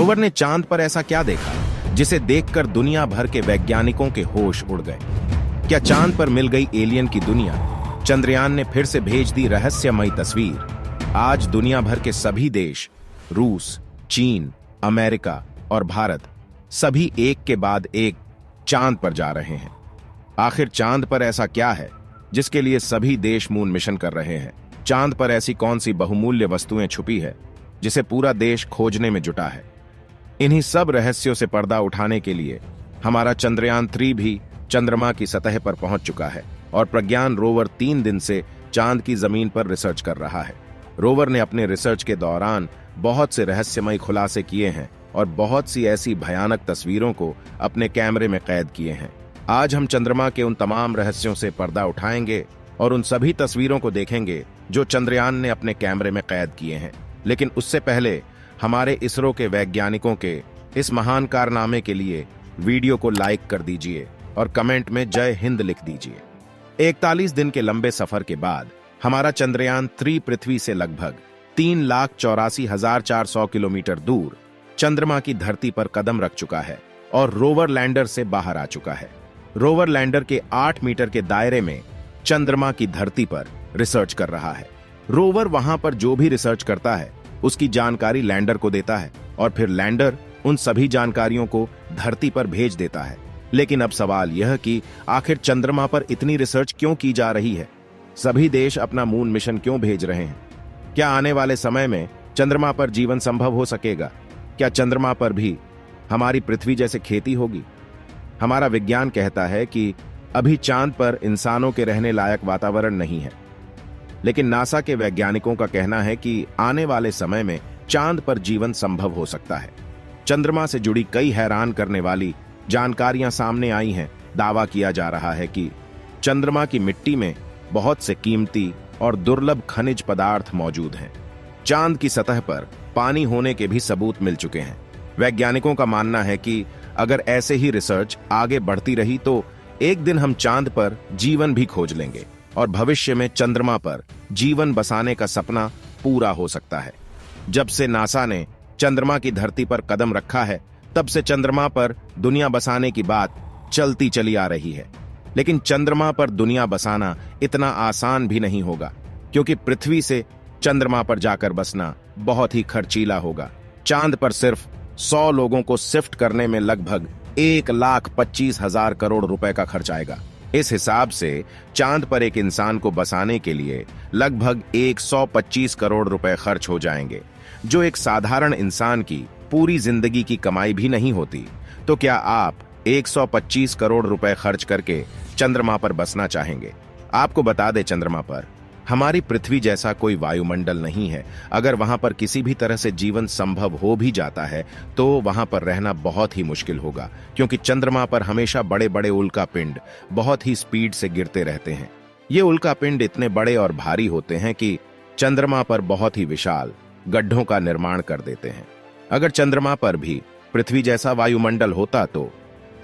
Rover ने चांद पर ऐसा क्या देखा जिसे देखकर दुनिया भर के वैज्ञानिकों के होश उड़ गए? क्या चांद पर मिल गई एलियन की दुनिया? चंद्रयान ने फिर से भेज दी रहस्यमयी तस्वीर। आज दुनिया भर के सभी देश, रूस, चीन, अमेरिका और भारत, सभी एक के बाद एक चांद पर जा रहे हैं। आखिर चांद पर ऐसा क्या है जिसके लिए सभी देश मून मिशन कर रहे हैं? चांद पर ऐसी कौन सी बहुमूल्य वस्तुएं छुपी है जिसे पूरा देश खोजने में जुटा है? इन्हीं सब रहस्यों से पर्दा उठाने के लिए हमारा चंद्रयान 3 भी चंद्रमा की सतह पर पहुंच चुका है और प्रज्ञान रोवर 3 दिन से चांद की जमीन पर रिसर्च कर रहा है। रोवर ने अपने रिसर्च के दौरान बहुत से रहस्यमयी खुलासे किए हैं और बहुत सी ऐसी भयानक तस्वीरों को अपने कैमरे में कैद किए हैं। आज हम चंद्रमा के उन तमाम रहस्यों से पर्दा उठाएंगे और उन सभी तस्वीरों को देखेंगे जो चंद्रयान ने अपने कैमरे में कैद किए हैं। लेकिन उससे पहले हमारे इसरो के वैज्ञानिकों के इस महान कारनामे के लिए वीडियो को लाइक कर दीजिए और कमेंट में जय हिंद लिख दीजिए। 41 दिन के लंबे सफर के बाद हमारा चंद्रयान 3 पृथ्वी से लगभग 3,84,400 किलोमीटर दूर चंद्रमा की धरती पर कदम रख चुका है और रोवर लैंडर से बाहर आ चुका है। रोवर लैंडर के 8 मीटर के दायरे में चंद्रमा की धरती पर रिसर्च कर रहा है। रोवर वहां पर जो भी रिसर्च करता है उसकी जानकारी लैंडर को देता है और फिर लैंडर उन सभी जानकारियों को धरती पर भेज देता है। लेकिन अब सवाल यह कि आखिर चंद्रमा पर इतनी रिसर्च क्यों की जा रही है? सभी देश अपना मून मिशन क्यों भेज रहे हैं? क्या आने वाले समय में चंद्रमा पर जीवन संभव हो सकेगा? क्या चंद्रमा पर भी हमारी पृथ्वी जैसे खेती होगी? हमारा विज्ञान कहता है कि अभी चांद पर इंसानों के रहने लायक वातावरण नहीं है, लेकिन नासा के वैज्ञानिकों का कहना है कि आने वाले समय में चांद पर जीवन संभव हो सकता है। चंद्रमा से जुड़ी कई हैरान करने वाली जानकारियां सामने आई हैं। दावा किया जा रहा है कि चंद्रमा की मिट्टी में बहुत से कीमती और दुर्लभ खनिज पदार्थ मौजूद हैं। चांद की सतह पर पानी होने के भी सबूत मिल चुके हैं। वैज्ञानिकों का मानना है कि अगर ऐसे ही रिसर्च आगे बढ़ती रही तो एक दिन हम चांद पर जीवन भी खोज लेंगे और भविष्य में चंद्रमा पर जीवन बसाने का सपना पूरा हो सकता है। जब से नासा ने चंद्रमा की धरती पर कदम रखा है तब से चंद्रमा पर दुनिया बसाने की बात चलती चली आ रही है। लेकिन चंद्रमा पर दुनिया बसाना इतना आसान भी नहीं होगा, क्योंकि पृथ्वी से चंद्रमा पर जाकर बसना बहुत ही खर्चीला होगा। चांद पर सिर्फ 100 लोगों को शिफ्ट करने में लगभग 1,25,000 करोड़ रुपए का खर्च आएगा। इस हिसाब से चांद पर एक इंसान को बसाने के लिए लगभग 125 करोड़ रुपए खर्च हो जाएंगे, जो एक साधारण इंसान की पूरी जिंदगी की कमाई भी नहीं होती। तो क्या आप 125 करोड़ रुपए खर्च करके चंद्रमा पर बसना चाहेंगे? आपको बता दें, चंद्रमा पर हमारी पृथ्वी जैसा कोई वायुमंडल नहीं है। अगर वहां पर किसी भी तरह से जीवन संभव हो भी जाता है तो वहां पर रहना बहुत ही मुश्किल होगा, क्योंकि चंद्रमा पर हमेशा बड़े बड़े उल्कापिंड बहुत ही स्पीड से गिरते रहते हैं। ये उल्कापिंड इतने बड़े और भारी होते हैं कि चंद्रमा पर बहुत ही विशाल गड्ढों का निर्माण कर देते हैं। अगर चंद्रमा पर भी पृथ्वी जैसा वायुमंडल होता तो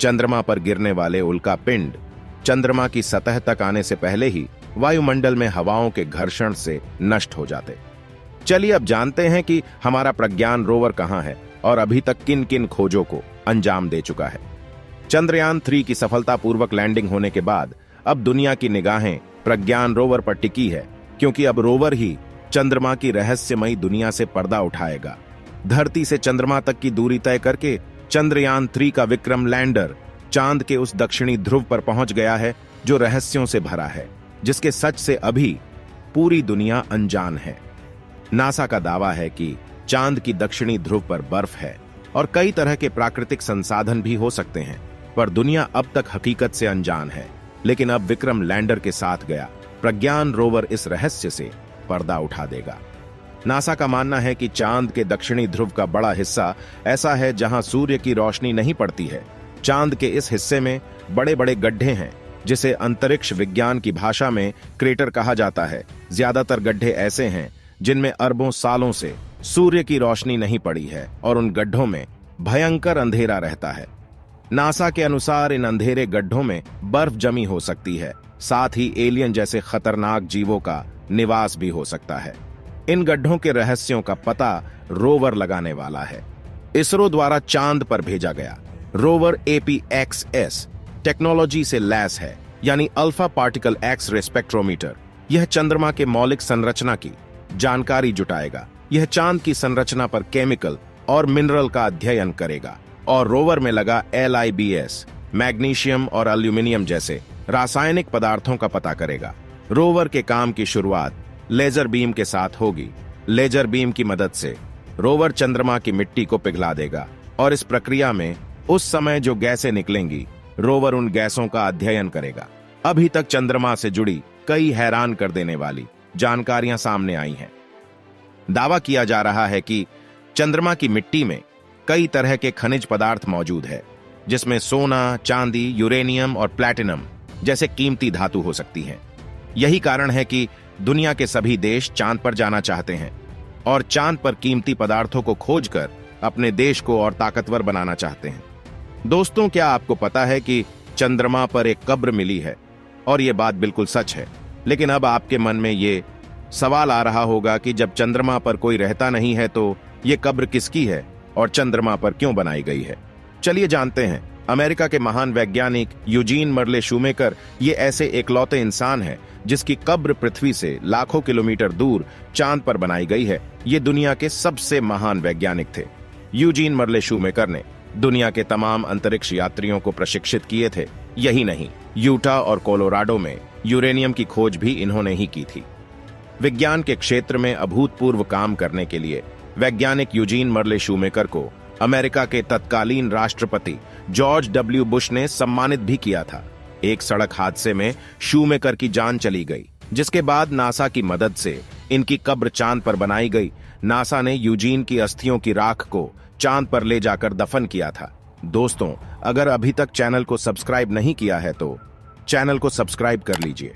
चंद्रमा पर गिरने वाले उल्कापिंड चंद्रमा की सतह तक आने से पहले ही वायुमंडल में हवाओं के घर्षण से नष्ट हो जाते। चलिए अब जानते हैं कि हमारा प्रज्ञान रोवर कहां है और अभी तक किन किन खोजों को अंजाम दे चुका है। चंद्रयान 3 की सफलतापूर्वक लैंडिंग होने के बाद अब दुनिया की निगाहें प्रज्ञान रोवर पर टिकी है, क्योंकि अब रोवर ही चंद्रमा की रहस्यमयी दुनिया से पर्दा उठाएगा। धरती से चंद्रमा तक की दूरी तय करके चंद्रयान 3 का विक्रम लैंडर चांद के उस दक्षिणी ध्रुव पर पहुंच गया है जो रहस्यों से भरा है, जिसके सच से अभी पूरी दुनिया अनजान है। नासा का दावा है कि चांद की दक्षिणी ध्रुव पर बर्फ है और कई तरह के प्राकृतिक संसाधन भी हो सकते हैं, पर दुनिया अब तक हकीकत से अनजान है। लेकिन अब विक्रम लैंडर के साथ गया प्रज्ञान रोवर इस रहस्य से पर्दा उठा देगा। नासा का मानना है कि चांद के दक्षिणी ध्रुव का बड़ा हिस्सा ऐसा है जहां सूर्य की रोशनी नहीं पड़ती है। चांद के इस हिस्से में बड़े बड़े गड्ढे हैं, जिसे अंतरिक्ष विज्ञान की भाषा में क्रेटर कहा जाता है। ज्यादातर गड्ढे ऐसे हैं जिनमें अरबों सालों से सूर्य की रोशनी नहीं पड़ी है और उन गड्ढों में भयंकर अंधेरा रहता है। नासा के अनुसार इन अंधेरे गड्ढों में बर्फ जमी हो सकती है, साथ ही एलियन जैसे खतरनाक जीवों का निवास भी हो सकता है। इन गड्ढों के रहस्यों का पता रोवर लगाने वाला है। इसरो द्वारा चांद पर भेजा गया रोवर APXS टेक्नोलॉजी से लैस है, यानी अल्फा पार्टिकल एक्स-रे स्पेक्ट्रोमीटर। यह चंद्रमा के मौलिक संरचना की जानकारी जुटाएगा। यह चांद की संरचना पर केमिकल और मिनरल का अध्ययन करेगा और रोवर में लगा LIBS मैग्नीशियम और एल्यूमिनियम जैसे रासायनिक पदार्थों का पता करेगा। रोवर के काम की शुरुआत लेजर बीम के साथ होगी। लेजर बीम की मदद से रोवर चंद्रमा की मिट्टी को पिघला देगा और इस प्रक्रिया में उस समय जो गैसें निकलेंगी, रोवर उन गैसों का अध्ययन करेगा। अभी तक चंद्रमा से जुड़ी कई हैरान कर देने वाली जानकारियां सामने आई हैं। दावा किया जा रहा है कि चंद्रमा की मिट्टी में कई तरह के खनिज पदार्थ मौजूद है, जिसमें सोना, चांदी, यूरेनियम और प्लैटिनम जैसे कीमती धातु हो सकती हैं। यही कारण है कि दुनिया के सभी देश चांद पर जाना चाहते हैं और चांद पर कीमती पदार्थों को खोजकर अपने देश को और ताकतवर बनाना चाहते हैं। दोस्तों, क्या आपको पता है कि चंद्रमा पर एक कब्र मिली है? और यह बात बिल्कुल सच है। लेकिन अब आपके मन में ये सवाल आ रहा होगा कि जब चंद्रमा पर कोई रहता नहीं है तो ये कब्र किसकी है और चंद्रमा पर क्यों बनाई गई है? चलिए जानते हैं। अमेरिका के महान वैज्ञानिक यूजीन मर्ले शूमेकर ये ऐसे एकलौते इंसान हैं जिसकी कब्र पृथ्वी से लाखों किलोमीटर दूर चांद पर बनाई गई है। ये दुनिया के सबसे महान वैज्ञानिक थे। यूजीन मर्ले शूमेकर ने दुनिया के तमाम अंतरिक्ष यात्रियों को प्रशिक्षित किए थे। यही नहीं, यूटा और कोलोराडो में यूरेनियम की खोज भी इन्होंने ही की थी। विज्ञान के क्षेत्र में अभूतपूर्व काम करने के लिए वैज्ञानिक यूजीन मर्ले शूमेकर को अमेरिका के तत्कालीन राष्ट्रपति जॉर्ज W. बुश ने सम्मानित भी किया था। एक सड़क हादसे में शूमेकर की जान चली गई, जिसके बाद नासा की मदद से इनकी कब्र चांद पर बनाई गई। नासा ने यूजीन की अस्थियों की राख को चांद पर ले जाकर दफन किया था। दोस्तों, अगर अभी तक चैनल को सब्सक्राइब नहीं किया है तो चैनल को सब्सक्राइब कर लीजिए।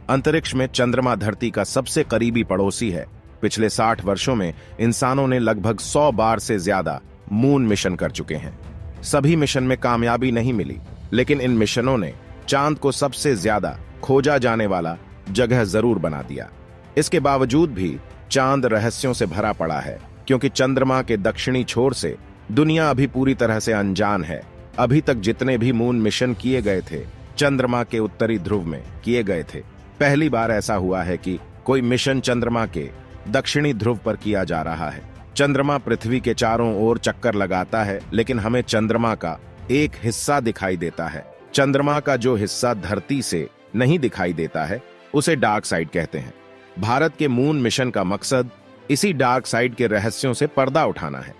अंतरिक्ष में चंद्रमा धरती का सबसे करीबी पड़ोसी है। पिछले 60 वर्षों में इंसानों ने लगभग 100 बार से ज्यादा मून मिशन कर चुके हैं। सभी मिशन में कामयाबी नहीं मिली, लेकिन इन मिशनों ने चांद को सबसे ज्यादा खोजा जाने वाला जगह जरूर बना दिया। इसके बावजूद भी चांद रहस्यों से भरा पड़ा है, क्योंकि चंद्रमा के दक्षिणी छोर से दुनिया अभी पूरी तरह से अनजान है। अभी तक जितने भी मून मिशन किए गए थे, चंद्रमा के उत्तरी ध्रुव में किए गए थे। पहली बार ऐसा हुआ है कि कोई मिशन चंद्रमा के दक्षिणी ध्रुव पर किया जा रहा है। चंद्रमा पृथ्वी के चारों ओर चक्कर लगाता है, लेकिन हमें चंद्रमा का एक हिस्सा दिखाई देता है। चंद्रमा का जो हिस्सा धरती से नहीं दिखाई देता है, उसे डार्क साइड कहते हैं। भारत के मून मिशन का मकसद इसी डार्क साइड के रहस्यों से पर्दा उठाना है।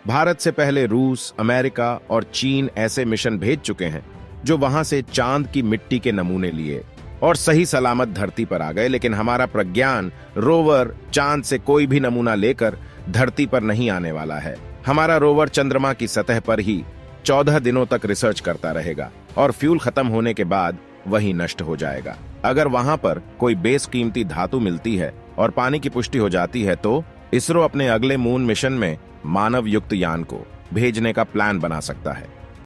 भारत से पहले रूस, अमेरिका और चीन ऐसे मिशन भेज चुके हैं जो वहां से चांद की मिट्टी के नमूने लिए और सही सलामत धरती पर आ गए। लेकिन हमारा प्रज्ञान रोवर चांद से कोई भी नमूना लेकर धरती पर नहीं आने वाला है। हमारा रोवर चंद्रमा की सतह पर ही 14 दिनों तक रिसर्च करता रहेगा और फ्यूल खत्म होने के बाद वही नष्ट हो जाएगा। अगर वहां पर कोई बेशकीमती धातु मिलती है और पानी की पुष्टि हो जाती है तो इसरो अपने अगले मून मिशन में मानव युक्त यान को भेजने का प्लान बना सकता है।